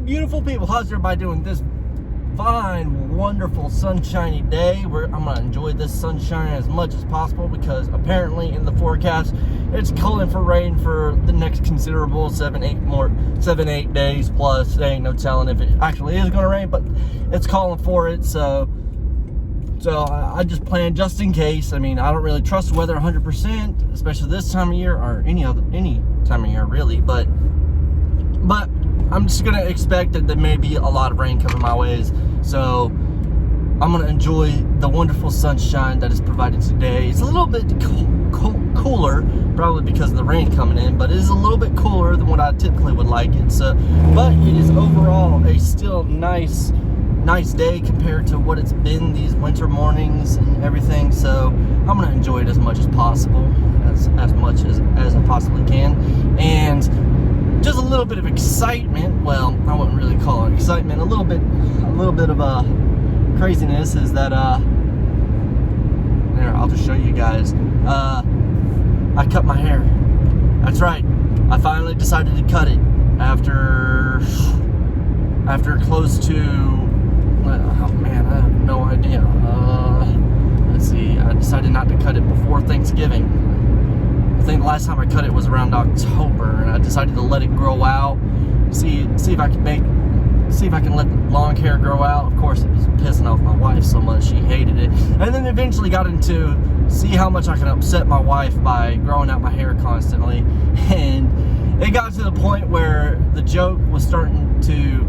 beautiful people? How's everybody doing this fine, wonderful, sunshiny day? I'm going to enjoy this sunshine as much as possible because apparently in the forecast, it's calling for rain for the next considerable 7-8 days plus. There ain't no telling if it actually is going to rain, but it's calling for it, so I just plan just in case. I mean, I don't really trust the weather 100%, especially this time of year or any time of year really, but I'm just gonna expect that there may be a lot of rain coming my ways, so I'm gonna enjoy the wonderful sunshine that is provided today. It's a little bit cooler, probably because of the rain coming in, but it is a little bit cooler than what I typically would like it. So, but it is overall a still nice day compared to what it's been these winter mornings and everything. So I'm gonna enjoy it as much as possible, as much as I possibly can, and just a little bit of excitement. Well, I wouldn't really call it excitement. A little bit of craziness is that there, I'll just show you guys. I cut my hair. That's right. I finally decided to cut it after close to. Oh man, I have no idea. Let's see. I decided not to cut it before Thanksgiving. I think the last time I cut it was around October, and I decided to let it grow out, see if I can let the long hair grow out. Of course, it was pissing off my wife so much, she hated it. And then eventually got into see how much I can upset my wife by growing out my hair constantly. And it got to the point where the joke was starting to,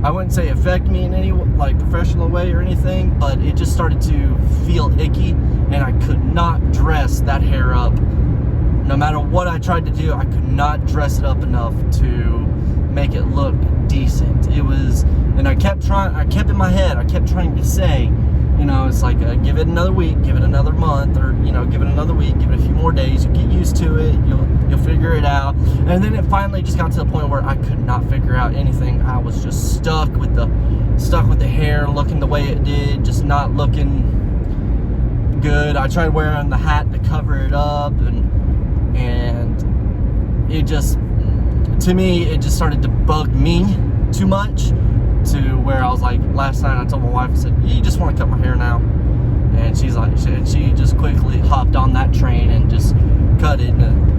I wouldn't say affect me in any like professional way or anything, but it just started to feel icky, and I could not dress that hair up. No matter what I tried to do, I could not dress it up enough to make it look decent. It was, and I kept in my head, I kept trying to say, you know, it's like, give it another week, give it another month, or, you know, give it another week, give it a few more days, you'll get used to it, you'll figure it out. And then it finally just got to the point where I could not figure out anything. I was just stuck with the hair looking the way it did, just not looking good. I tried wearing the hat to cover it up, and it just, to me, it just started to bug me too much, to where I was like, last night I told my wife, I said, you just want to cut my hair now? And she's like, she just quickly hopped on that train and just cut it. And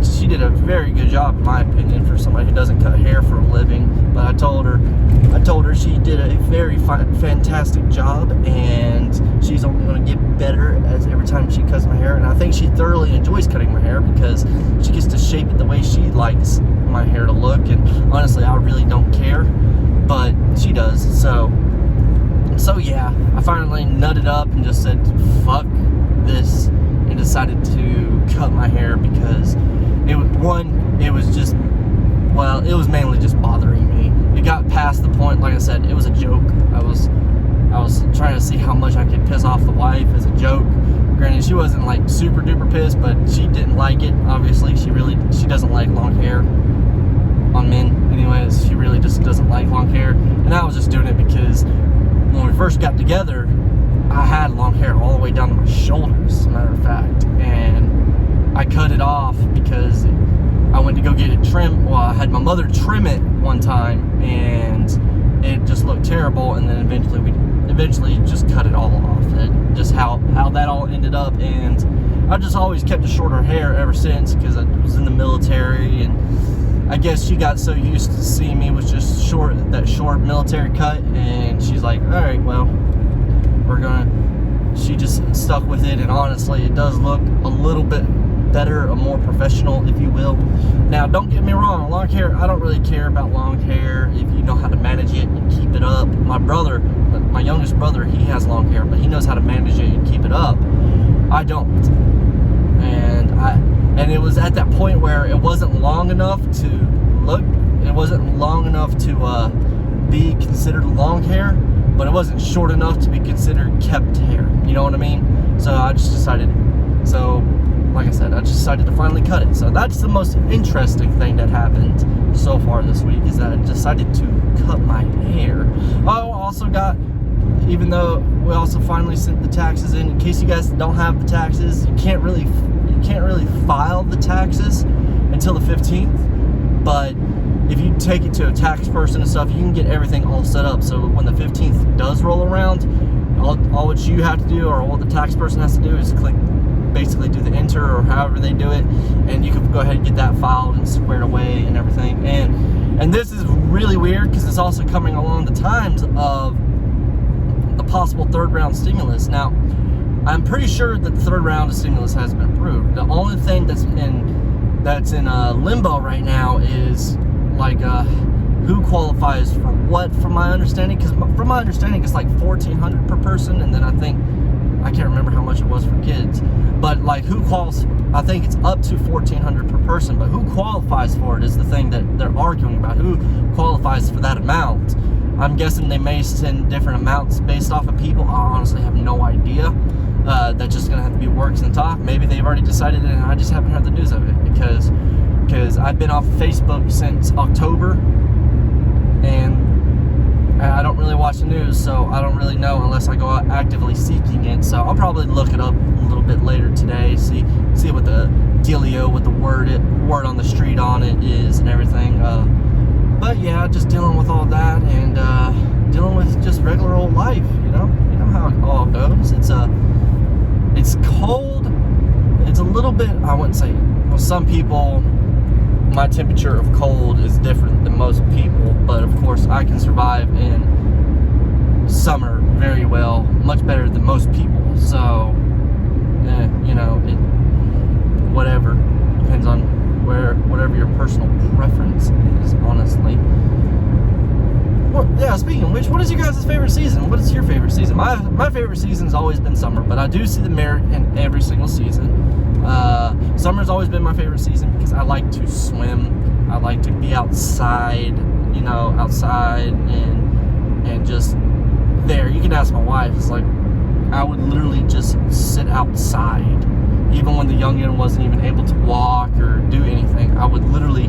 she did a very good job, in my opinion, for somebody who doesn't cut hair for a living. But I told her she did a very fantastic job, and she's only going to get better as every time she cuts my hair. And I think she thoroughly enjoys cutting my hair because she gets to shape it the way she likes my hair to look. And honestly, I really don't care, but she does. So yeah, I finally nutted up and just said, fuck this, and decided to cut my hair because it was mainly just bothering me. It got past the point, like I said, it was a joke. I was trying to see how much I could piss off the wife as a joke. Granted, she wasn't like super duper pissed, but she didn't like it. Obviously, she doesn't like long hair on men. Anyways, she really just doesn't like long hair. And I was just doing it because when we first got together, I had long hair all the way down to my shoulders, as a matter of fact, and I cut it off because I went to go get it trimmed. Well, I had my mother trim it one time, and it just looked terrible, and then eventually just cut it all off. It just how that all ended up, and I just always kept a shorter hair ever since because I was in the military, and I guess she got so used to seeing me with just that short military cut, and she's like, all right, well, she just stuck with it. And honestly, it does look a little bit better, a more professional, if you will. Now, don't get me wrong, long hair, I don't really care about long hair if you know how to manage it and keep it up. My youngest brother, he has long hair, but he knows how to manage it and keep it up. I don't. And it was at that point where it wasn't long enough to be considered long hair, but it wasn't short enough to be considered kept hair. You know what I mean? So I just decided, like I said, I just decided to finally cut it. So that's the most interesting thing that happened so far this week, is that I decided to cut my hair. I also got, even though we also finally sent the taxes in case you guys don't have the taxes, you can't really file the taxes until the 15th. But if you take it to a tax person and stuff. You can get everything all set up. So when the 15th does roll around, all what you have to do, or all the tax person has to do, is basically do the enter, or however they do it, and you can go ahead and get that filed and squared away and everything. And this is really weird because it's also coming along the times of the possible third round stimulus. Now, I'm pretty sure that the third round of stimulus has been approved. The only thing that's in limbo right now is like who qualifies for what, from my understanding. Because from my understanding, it's like $1,400 per person, and then I can't remember how much it was for kids. But like who qualifies? I think it's up to $1,400 per person. But who qualifies for it is the thing that they're arguing about. Who qualifies for that amount? I'm guessing they may send different amounts based off of people. I honestly have no idea. That's just gonna have to be works and talk. Maybe they've already decided it, and I just haven't heard the news of it because I've been off of Facebook since October, and I don't really watch the news, so I don't really know unless I go out actively seeking it. So I'll probably look it up a little bit later today, see what the dealio, what the word on the street on it is and everything. But yeah, just dealing with all that, and dealing with just regular old life, you know how it all goes. It's cold. It's a little bit, I wouldn't say, well, some people, my temperature of cold is different than most people, but of course I can survive in summer very well, much better than most people. So, whatever, depends on whatever your personal preference is, honestly. Well, yeah, speaking of which, what is your guys' favorite season? What is your favorite season? My favorite season's always been summer, but I do see the merit in every single season. Summer's always been my favorite season because I like to swim. I like to be outside, and just there. You can ask my wife. It's like I would literally just sit outside, even when the youngin wasn't even able to walk or do anything. I would literally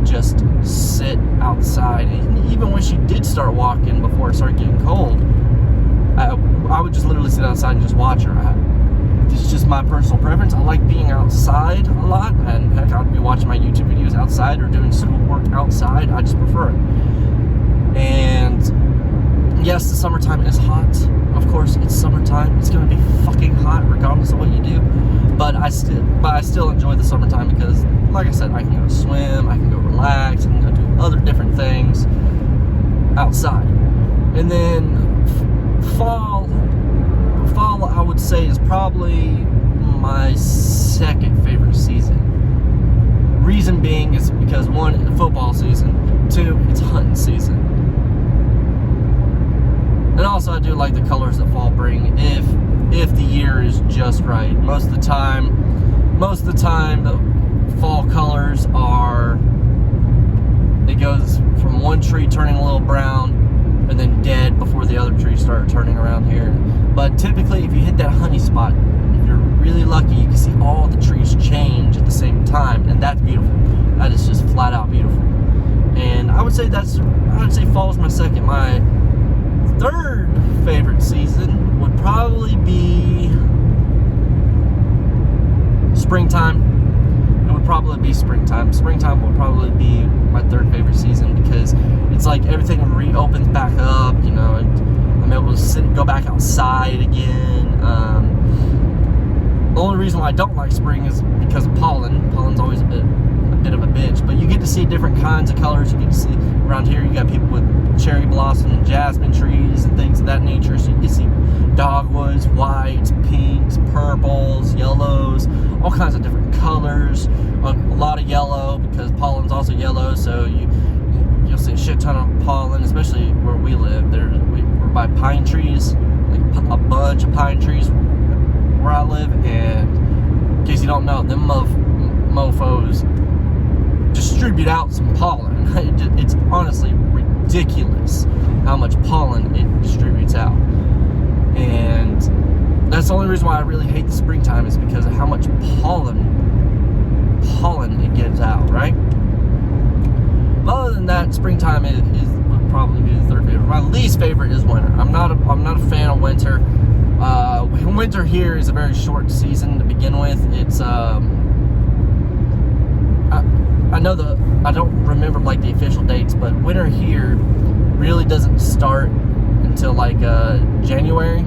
just sit outside. And even when she did start walking before it started getting cold, I would just literally sit outside and just watch her. It's just my personal preference. I like being outside a lot, and heck, I'd be watching my YouTube videos outside or doing schoolwork outside. I just prefer it. And yes, the summertime is hot. Of course, it's summertime. It's gonna be fucking hot regardless of what you do. But I still enjoy the summertime because, like I said, I can go swim, I can go relax, I can go do other different things outside. And then fall, I would say, is probably my second favorite season. Reason being is because, one, it's football season. Two, it's hunting season. And also I do like the colors that fall bring if the year is just right. Most of the time the fall colors are, it goes from one tree turning a little brown and then dead before the other trees start turning around here. But typically, if you hit that honey spot, if you're really lucky, you can see all the trees change at the same time, and that's beautiful. That is just flat out beautiful. And I would say fall is my second. My third favorite season would probably be springtime. It would probably be springtime. Springtime will probably be my third favorite season because it's like everything reopens back up, and I'm able to go back outside again. The only reason why I don't like spring is because of pollen. Pollen's always a bit of a bitch, but you get to see different kinds of colors. You get to see, around here you got people with cherry blossom and jasmine trees and things of that nature, so you get to see dogwoods, whites, pinks, purples, yellows, all kinds of different colors. A lot of yellow because pollen's also yellow, so you'll see a shit ton of pollen, especially where we live. We're by pine trees, like a bunch of pine trees where I live, and in case you don't know, them mofos distribute out some pollen. It's honestly ridiculous how much pollen it distributes out, and that's the only reason why I really hate the springtime, is because of how much pollen it gives out, right? But other than that, springtime would probably be the third favorite. My least favorite is winter. I'm not a fan of winter. Winter here is a very short season to begin with. It's I don't remember like the official dates, but winter here really doesn't start until like January.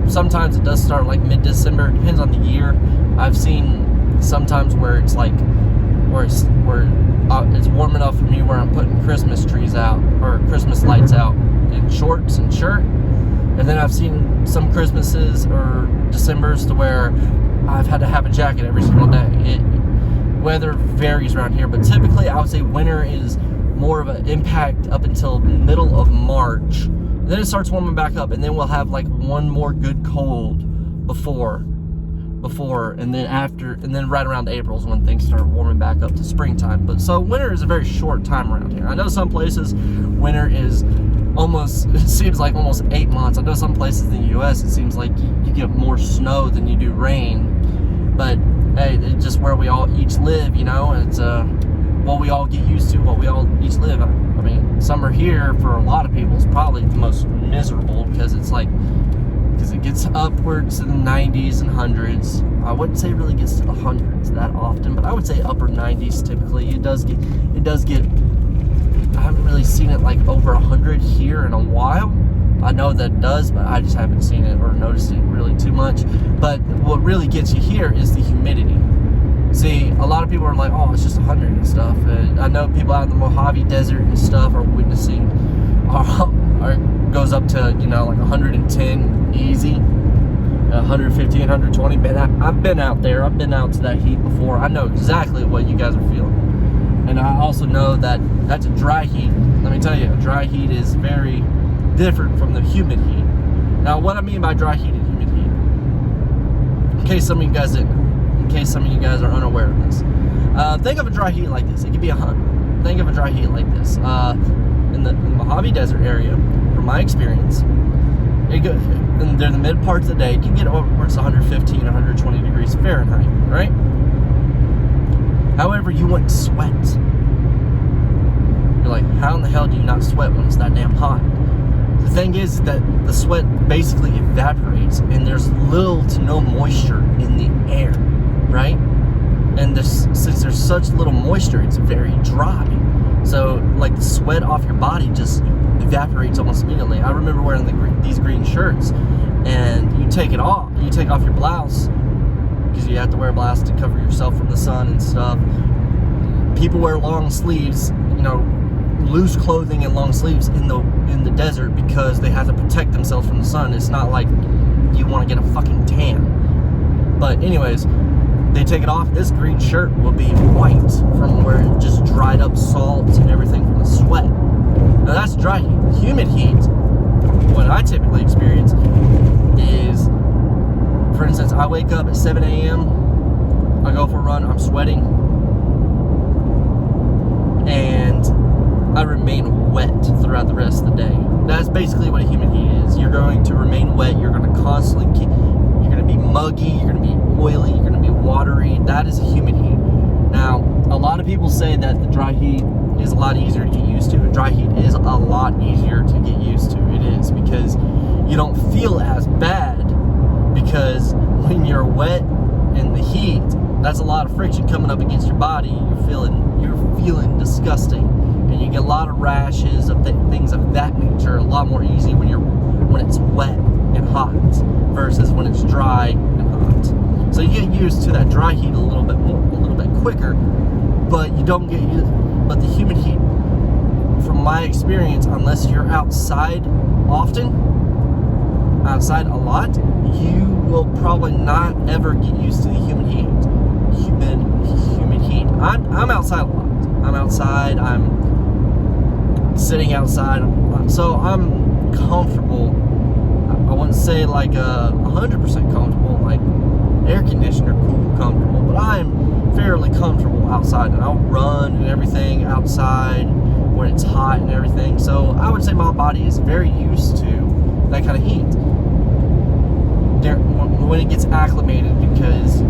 Sometimes it does start like mid-December. It depends on the year. I've seen sometimes where it's like it's warm enough for me where I'm putting Christmas trees out or Christmas lights out in shorts and shirt. And then I've seen some Christmases or Decembers to where I've had to have a jacket every single day. Weather varies around here, but typically I would say winter is more of an impact up until middle of March. Then it starts warming back up, and then we'll have like one more good cold before, and then after, and then right around April is when things start warming back up to springtime. But so winter is a very short time around here. I know some places winter is it seems like almost 8 months. I know some places in the U.S. it seems like you get more snow than you do rain. But hey, it's just where we all each live, you know. It's what we all get used to, what we all each live. I mean, summer here for a lot of people is probably the most miserable because it gets upwards to the 90s and hundreds. I wouldn't say it really gets to the hundreds that often, but I would say upper 90s typically. It does get. I haven't really seen it like over 100 here in a while. I know that it does, but I just haven't seen it or noticed it really too much. But what really gets you here is the humidity. See, a lot of people are like, oh, it's just 100 and stuff. I know people out in the Mojave Desert and stuff are witnessing, goes up to, you know, like 110 easy, 115, 120. I've been out there. I've been out to that heat before. I know exactly what you guys are feeling. And I also know that that's a dry heat. Let me tell you, a dry heat is very different from the humid heat. Now, what I mean by dry heat and humid heat, in case some of you guys didn't know, in case some of you guys are unaware of this, think of a dry heat like this. It could be a hunt. Think of a dry heat like this. In the Mojave Desert area, from my experience, and they're the mid parts of the day, you can get over it's 115, 120 degrees Fahrenheit, right? However, you wouldn't sweat. You're like, how in the hell do you not sweat when it's that damn hot? The thing is that the sweat basically evaporates, and there's little to no moisture in the air, right? And since there's such little moisture, it's very dry. So, like, the sweat off your body just evaporates almost immediately. I remember wearing these green shirts, and you take off your blouse, because you have to wear a blouse to cover yourself from the sun and stuff. People wear long sleeves, you know, loose clothing and long sleeves in the desert because they have to protect themselves from the sun. It's not like you want to get a fucking tan. But anyways, they take it off. This green shirt will be white from where it just dried up salt and everything from the sweat. Now that's dry heat. Humid heat, what I typically experience is, for instance, I wake up at 7 a.m., I go for a run, I'm sweating, and I remain wet throughout the rest of the day. That's basically what a humid heat is. You're going to remain wet, you're going to constantly you're going to be muggy, you're going to be oily, you're going to be watery. That is a humid heat. Now, a lot of people say that the dry heat is a lot easier to get used to. Dry heat is a lot easier to get used to. It is, because you don't feel as bad. Because when you're wet in the heat, that's a lot of friction coming up against your body. You're feeling disgusting, and you get a lot of rashes of things of that nature. A lot more easy when it's wet and hot versus when it's dry and hot. So you get used to that dry heat a little bit quicker, but you don't get used. But the humid heat, from my experience, unless you're outside a lot, you will probably not ever get used to the humid heat. Humid heat. I'm outside a lot. I'm outside. I'm sitting outside. So I'm comfortable. I wouldn't say like 100% comfortable, like air conditioner cool comfortable, but I'm fairly comfortable outside, and I'll run and everything outside when it's hot and everything. So I would say my body is very used to that kind of heat when it gets acclimated, because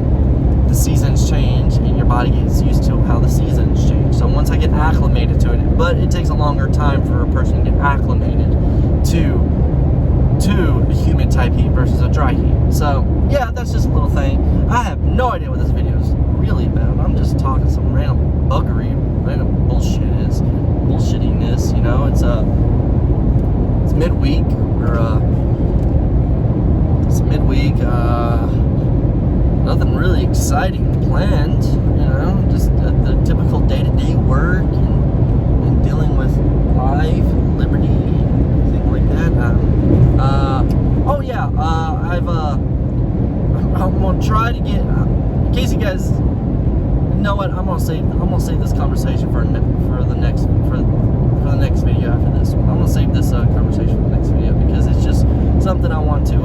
the seasons change and your body gets used to how the seasons change. So once I get acclimated to it, but it takes a longer time for a person to get acclimated to a humid type heat versus a dry heat. So yeah, that's just a little thing. I have no idea what this video is really about. I'm just talking some random buggery, random bullshittiness, you know. It's midweek, it's midweek, nothing really exciting planned, you know, just the typical day-to-day work and dealing with life and liberty and everything like that. I'm gonna try to get, in case you guys know what, I'm gonna save this conversation for the next video after this one. I'm gonna save this conversation for the next video because it's just something I want to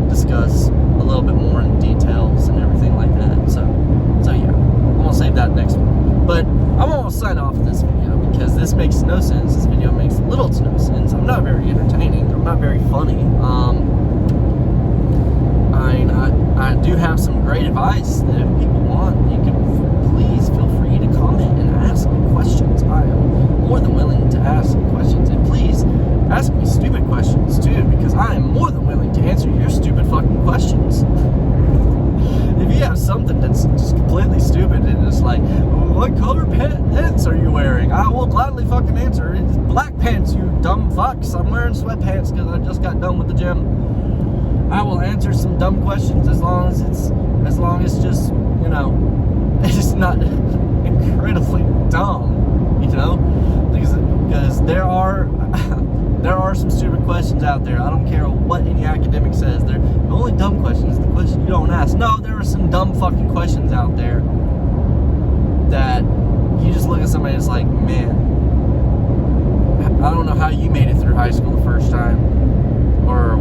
discuss a little bit more in details and everything like that. So yeah, I'm gonna save that next one. But I'm gonna sign off this video because this makes no sense. This video makes little to no sense. I'm not very entertaining. I'm not very funny. I do have some great advice that if people want, you can please feel free to comment and ask me questions. I am more than willing to ask questions, and please ask me stupid questions too, because I am more than willing to answer your stupid fucking questions. If you have something that's just completely stupid and it's like, what color pants are you wearing? I will gladly fucking answer. It's black pants, you dumb fucks. I'm wearing sweatpants because I just got done with the gym. I will answer some dumb questions as long as it's just, you know, it's not incredibly dumb, you know, because there are some stupid questions out there. I don't care what any academic says. The only dumb question is the question you don't ask. No, there are some dumb fucking questions out there that you just look at somebody and it's like, man, I don't know how you made it through high school the first time, or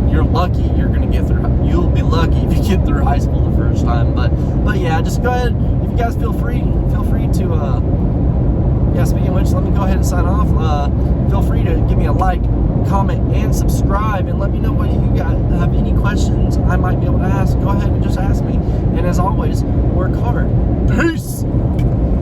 you're lucky you'll be lucky if you get through high school the first time. But yeah, just go ahead, if you guys feel free to speaking of which, let me go ahead and sign off. Feel free to give me a like, comment, and subscribe, and let me know what you guys have any questions I might be able to ask. Go ahead and just ask me, and as always, work hard. Peace.